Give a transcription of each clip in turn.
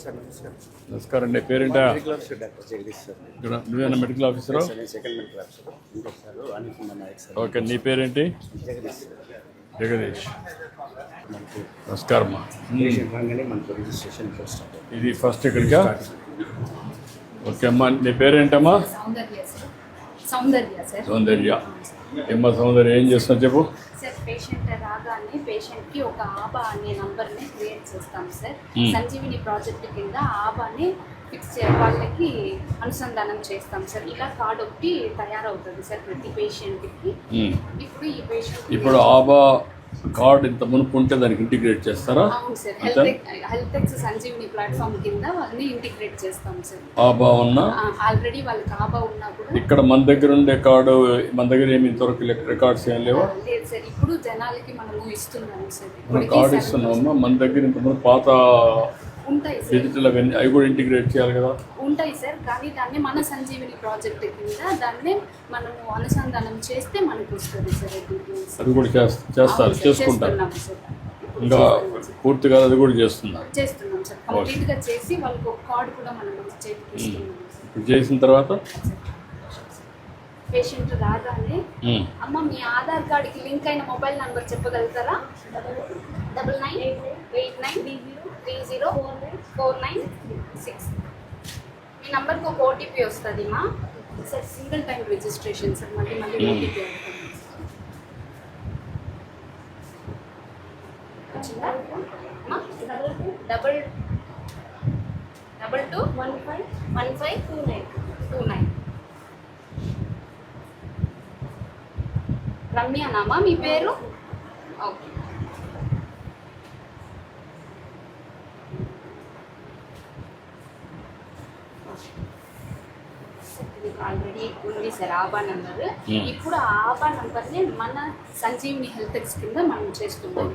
Sir నమస్కారం. నమస్కారం అండి. పేరేంటా? Medical officer doctor Jagadish sir. నువ్వేనా మెడికల్ ఆఫీసరా? నేను సెకండ్ మెడికల్ ఆఫీసర్. ఇంకొక sir Anil Kumar Nayak sir. Okay, నీ పేరేంటి? జగదీష్. జగదీష్. మనకి నమస్కారం అమ్మా. పేషెంట్ రాగానే మనకు రిజిస్ట్రేషన్ ఫస్ట్. ఇది ఫస్ట్ ఇక్కడికా? ఓకే అమ్మా, నీ పేరేంటమ్మా? సౌందర్య. ఏమ్మా సౌందర్య, ఏం చేస్తున్నా చెప్పు. సార్ పేషెంట్ రాగానే పేషెంట్కి ఒక ఆబా అనే నంబర్ని క్రియేట్ చేస్తాం సార్. సంజీవిని ప్రాజెక్ట్ కింద ఆబాని ఫిక్స్ వాళ్ళకి అనుసంధానం చేస్తాం సార్. ఇలా కార్డ్ ఒకటి తయారవుతుంది సార్ ప్రతి పేషెంట్కి. ఇప్పుడు ఈ పేషెంట్ ఇప్పుడు ఆబా కార్డ్ ఇంత మునుపు ఉంటే దానికి ఇంటిగ్రేట్ చేస్తారా? అవును sir, health X Sanjeevini platform కింద వాళ్ళని ఇంటిగ్రేట్ చేస్తాం సార్. ఆబా ఉన్నా ఆల్రెడీ వాళ్ళకి ఆబా ఉన్నా కూడా ఇక్కడ మన దగ్గర ఉండే కార్డు మన దగ్గర ఏమి ఇంతవరకు రికార్డ్స్ ఏం లేవా? లేదు సార్, ఇప్పుడు జనాలకి మనము ఇస్తున్నాము సార్. మనం కార్డు ఇస్తున్నామమ్మా. మన దగ్గర ఇంతకుముందు పాత ఉంటాయి సార్, డిజిటల్ అవన్నీ అవి కూడా ఇంటిగ్రేట్ చేయాలి కదా? ఉంటాయి సార్, కానీ దాన్ని మన సంజీవిని ప్రాజెక్ట్ కింద దాన్ని మనము అనుసంధానం చేస్తే మనకు వస్తుంది సార్. అది కూడా చేస్తారు, చేసుకుంటారు. ఇంకా పూర్తిగా అది కూడా చేస్తున్నాం సార్. కంప్లీట్గా చేసి వాళ్ళకి ఒక కార్డు కూడా మనం చేస్తున్నాం. ఇప్పుడు చేసిన తర్వాత పేషెంట్ రాగానే అమ్మ మీ ఆధార్ కార్డుకి లింక్ అయిన మొబైల్ నెంబర్ చెప్పగలుగుతారా? 9989304946. ఈ నెంబర్కి ఒక ఓటీపీ వస్తుంది మా sir. Single time registration sir. మళ్ళీ ఓటీపీ వచ్చిందా? 22151529. రమ్యనామా మీ పేరు? ఓకే. ఆల్రెడీ ఉంది సార్ ఆబా నంబర్. ఇప్పుడు ఆ ఆబా నంబర్ని మన సంజీవిని హెల్త్ ఎక్స్ కింద మనం చేసుకుంటాం.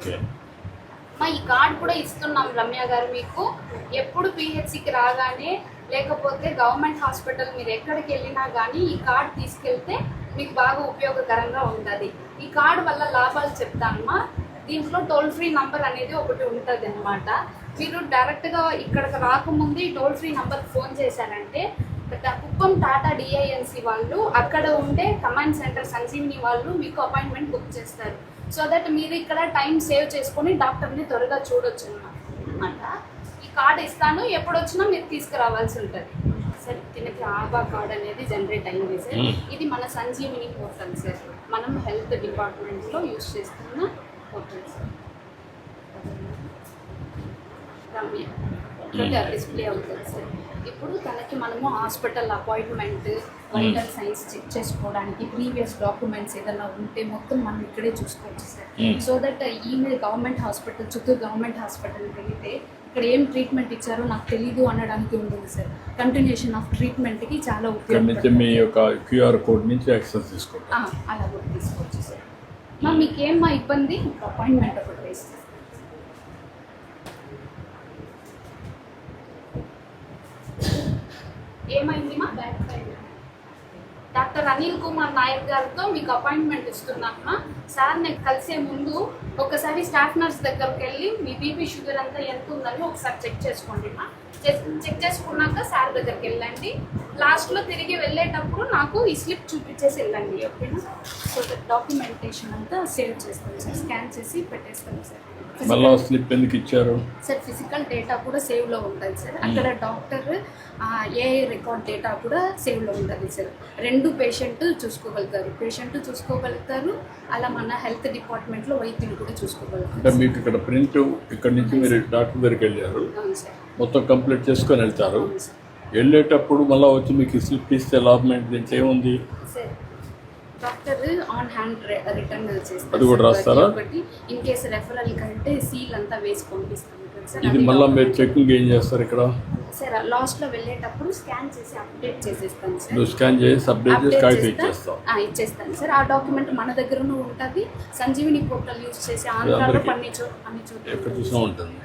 ఈ కార్డ్ కూడా ఇస్తున్నాం రమ్య గారు మీకు. ఎప్పుడు పిహెచ్సికి రాగానే లేకపోతే గవర్నమెంట్ హాస్పిటల్ మీరు ఎక్కడికి వెళ్ళినా కానీ ఈ కార్డ్ తీసుకెళ్తే మీకు బాగా ఉపయోగకరంగా ఉంటుంది. ఈ కార్డు వల్ల లాభాలు చెప్తానమ్మా. దీంట్లో టోల్ ఫ్రీ నంబర్ అనేది ఒకటి ఉంటుంది అనమాట. మీరు డైరెక్ట్గా ఇక్కడికి రాకముందు ఈ టోల్ ఫ్రీ నంబర్కి ఫోన్ చేశారంటే కుప్పం టాటా డిఐఎన్సి వాళ్ళు అక్కడ ఉండే కమాండ్ సెంటర్ సంజీవిని వాళ్ళు మీకు అపాయింట్మెంట్ బుక్ చేస్తారు. సో దట్ మీరు ఇక్కడ టైం సేవ్ చేసుకొని డాక్టర్ని త్వరగా చూడొచ్చు అనమాట. ఈ కార్డు ఇస్తాను, ఎప్పుడు వచ్చినా మీరు తీసుకురావాల్సి ఉంటుంది సార్. దీనికి ఆబా కార్డ్ అనేది జనరేట్ అయింది సార్. ఇది మన సంజీవిని పోర్టల్ సార్. మనం హెల్త్ డిపార్ట్మెంట్లో యూజ్ చేస్తున్న పోర్టల్ సార్. డిస్ప్లే అవుతుంది సార్. ఇప్పుడు తనకి మనము hospital appointment, vital signs check చేసుకోవడానికి ప్రీవియస్ డాక్యుమెంట్స్ ఏదైనా ఉంటే మొత్తం మనం ఇక్కడే చూసుకోవచ్చు sir. So that email government hospital, Chittoor government హాస్పిటల్కి వెళితే ఇక్కడ ఏం ట్రీట్మెంట్ ఇచ్చారో నాకు తెలీదు అనడానికి ఉంటుంది సార్. కంటిన్యూషన్ ఆఫ్ ట్రీట్మెంట్కి చాలా ఉపయోగపడుతుంది. మీ యొక్క క్యూఆర్ కోడ్ నుంచి యాక్సెస్ తీసుకోవచ్చు. అలా కూడా తీసుకోవచ్చు సార్. మీకేమ్మా ఇబ్బంది? అపాయింట్మెంట్ ఒకటి వేస్తారు. ఏమైంది మా? డాక్టర్ అనిల్ కుమార్ నాయక్ గారితో మీకు అపాయింట్మెంట్ ఇస్తున్నామ్మా. సార్ నేను కలిసే ముందు ఒకసారి స్టాఫ్ నర్స్ దగ్గరికి వెళ్ళి మీ బీపీ షుగర్ అంతా ఎంత ఉందని ఒకసారి చెక్ చేసుకోండి మా. చెక్ చేసుకున్నాక సార్ దగ్గరికి వెళ్ళండి. లాస్ట్లో తిరిగి వెళ్ళేటప్పుడు నాకు ఈ స్లిప్ చూపించేసి వెళ్ళండి. ఓకేనా? సో డాక్యుమెంటేషన్ అంతా సేవ్ చేస్తాను సార్. స్కాన్ చేసి పెట్టేస్తాను సార్. మళ్ళీ స్లిప్ ఎందుకు ఇచ్చారు సార్? ఫిజికల్ డేటా కూడా సేవ్లో ఉంటుంది సార్. అక్కడ డాక్టర్ ఏఐ రికార్డ్ డేటా కూడా సేవ్లో ఉంటుంది సార్. రెండు పేషెంట్ చూసుకోగలుగుతారు. అలా మన హెల్త్ డిపార్ట్మెంట్లో వైద్యులు కూడా చూసుకోగలుగుతారు. అంటే మీకు ఇక్కడ ప్రింట్ ఇక్కడ నుంచి మీరు డాక్టర్ దగ్గరికి వెళ్ళారు, మొత్తం కంప్లీట్ చేసుకొని వెళ్తారు. వెళ్ళేటప్పుడు మళ్ళీ వచ్చి మీకు స్లిప్ ఇస్తే లాభం ఏంటి? దీంట్లో ఏముంది? డాక్టర్ ఆన్ హ్యాండ్ రిటర్న్ చేస్తారు. అది కూడా రాస్తారా? ఇన్ కేసు రెఫరల్ కంటే సీల్ అంతా వేసి పంపిస్తాం సార్. ఇది మళ్ళీ మీరు చెకింగ్ ఏం చేస్తారు ఇక్కడ? సార్ లాస్ట్లో వెళ్ళేటప్పుడు స్కాన్ చేసి అప్డేట్ చేసేస్తాను సార్. స్కాన్ చేసి అప్డేట్ చేసి కాపీ ఇచ్చేస్తాను సార్. ఆ డాక్యుమెంట్ మన దగ్గరనూ ఉంటుంది. సంజీవిని పోర్టల్ యూజ్ చేసి ఆంధ్రాలో అన్ని చోట్ల ఎక్కడ చూసినా ఉంటుంది.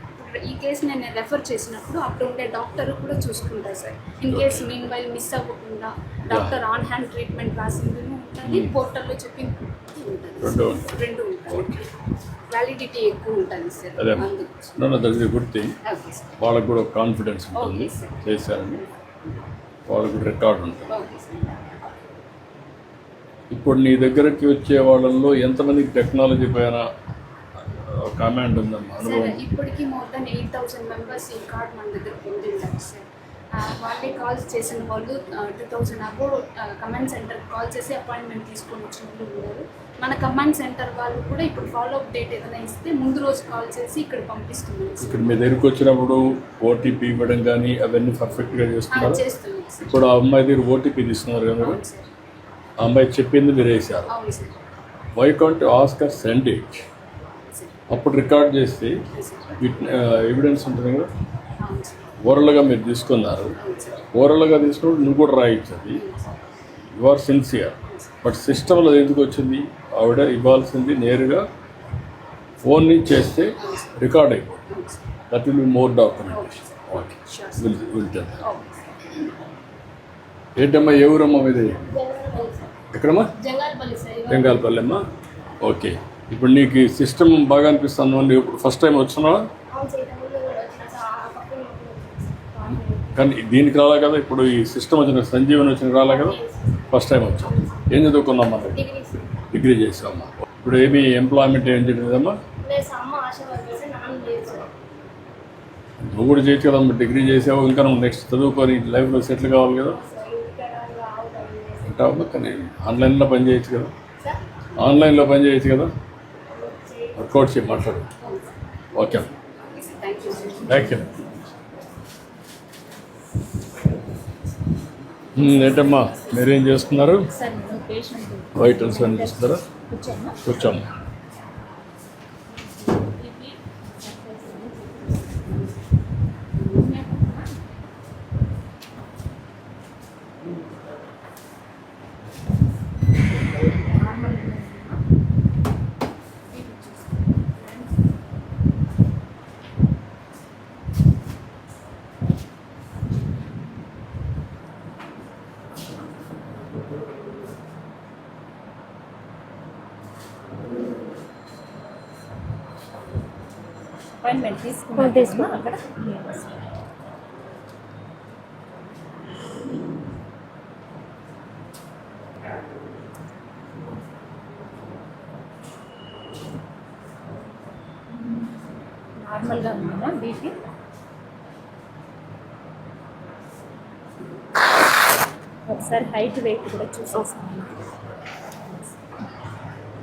ఈ కేసు నేను రెఫర్ చేసినప్పుడు అప్పుడు ఉండే డాక్టర్ కూడా చూసుకుంటారు sir. In case mean while miss అవ్వకుండా డాక్టర్ ఆన్ హ్యాండ్ ట్రీట్మెంట్ రాసింది ఉంటుంది, పోర్టల్లో చెప్పింది ఉంటుంది. రెండు ఉంటుంది. వ్యాలిడిటీ ఎక్కువ ఉంటుంది సార్. అదే అందుకు నన్ను దగ్గర గుర్తి ఓకే సార్. వాళ్ళకు కూడా కాన్ఫిడెన్స్ ఉంటుంది, ఓకే సార్. చేశారని వాళ్ళకు రికార్డు ఉంటుంది. Okay sir. ఇప్పుడు నీ దగ్గరకి వచ్చే వాళ్ళల్లో ఎంతమందికి టెక్నాలజీ పైన కమాండ్ ఉందమ్మా, సార్ అనుభవం? ఇప్పటికీ మోర్ దెన్ 8,000 మెంబర్స్ ఈ కార్డ్ మన దగ్గర పొందింటారు సార్. వాళ్ళే కాల్స్ చేసిన వాళ్ళు 2,000 అబో కమాండ్ సెంటర్కి కాల్ చేసి అపాయింట్మెంట్ తీసుకొని వచ్చిన వాళ్ళు ఉన్నారు. మన కమాండ్ సెంటర్ వాళ్ళు కూడా ఇప్పుడు ఫాలో అప్ డేట్ ఏదైనా ఇస్తే ముందు రోజు కాల్ చేసి ఇక్కడ పంపిస్తున్నాం సార్. ఇక్కడ మీ దగ్గరికి వచ్చినప్పుడు ఓటీపీ ఇవ్వడం కానీ అవన్నీ పర్ఫెక్ట్గా చేస్తున్నారు. చేస్తున్నాం సార్. ఇప్పుడు ఆ అమ్మాయి దగ్గర ఓటీపీ తీసుకున్నారు కదా, అవును సార్. ఆ అమ్మాయి చెప్పింది మీరు వేశారు. అవును sir. Why can't ask her send it? Sir. అప్పుడు రికార్డ్ చేసి సార్. ఎవిడెన్స్ ఉంటుంది కదా, అవును సార్. ఓరల్గా మీరు తీసుకున్నారు, అవును సార్. ఓరల్గా తీసుకున్నప్పుడు నువ్వు కూడా రాయొచ్చు. అది యు ఆర్ సిన్సియర్. బట్ సిస్టంలో ఎందుకు వచ్చింది? ఆవిడ ఇవ్వాల్సింది నేరుగా ఫోన్ నుంచి చేస్తే రికార్డ్ అయిపోతుంది. అవును sir. That will be more documentation. Okay, sure sir. Will tell. Okay sir. ఏంటమ్మా, ఏ ఊరమ్మా మీది? ఎక్కడమ్మా? జంగాలపల్లి సార్. బెంగాల్పల్లి అమ్మా. ఓకే, ఇప్పుడు నీకు ఈ సిస్టమ్ బాగా అనిపిస్తుంది అండి. ఇప్పుడు ఫస్ట్ టైం వచ్చినావా? కానీ దీనికి రాలే కదా, ఇప్పుడు ఈ సిస్టమ్ వచ్చిన సంజీవన్ వచ్చిన రాలే కదా, ఫస్ట్ టైం వచ్చాం. ఏం చదువుకున్నాం మనం? డిగ్రీ చేసామమ్మా. ఇప్పుడు ఏమి ఎంప్లాయ్మెంట్ ఏం చేయలేదమ్మా? నువ్వు కూడా చేయొచ్చు కదమ్మా, డిగ్రీ చేసావు, ఇంకా నువ్వు నెక్స్ట్ చదువుకొని లైఫ్లో సెటిల్ కావాలి కదా. ఉంటావమ్మా, కానీ ఆన్లైన్లో పని చేయొచ్చు కదా, ఆన్లైన్లో పని చేయొచ్చు కదా. వర్కౌట్ చేయి, మాట్లాడు. Okay, thank you sir. Thank you. ఏంటమ్మా మీరేం చేస్తున్నారు? సార్ నేను పేషెంట్ వైటల్స్ అని చేస్తున్నారా? కూర్చోమ్మా. కూర్చోమ్మా. అపాయింట్మెంట్ తీసుకున్నా అక్కడ. నార్మల్గా ఉందా బీపీ? ఒకసారి హైట్ వెయిట్ కూడా చూసేస్తాను.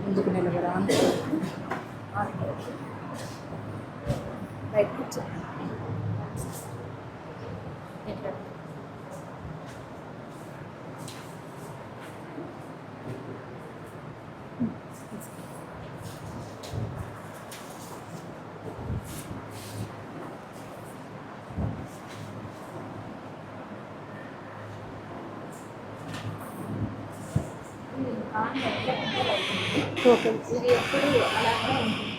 ముందుకు నిలబడా రైట్ కూర్చో. ఎట్లా? ఇది ఎప్పుడు అలాగే ఉంటుంది.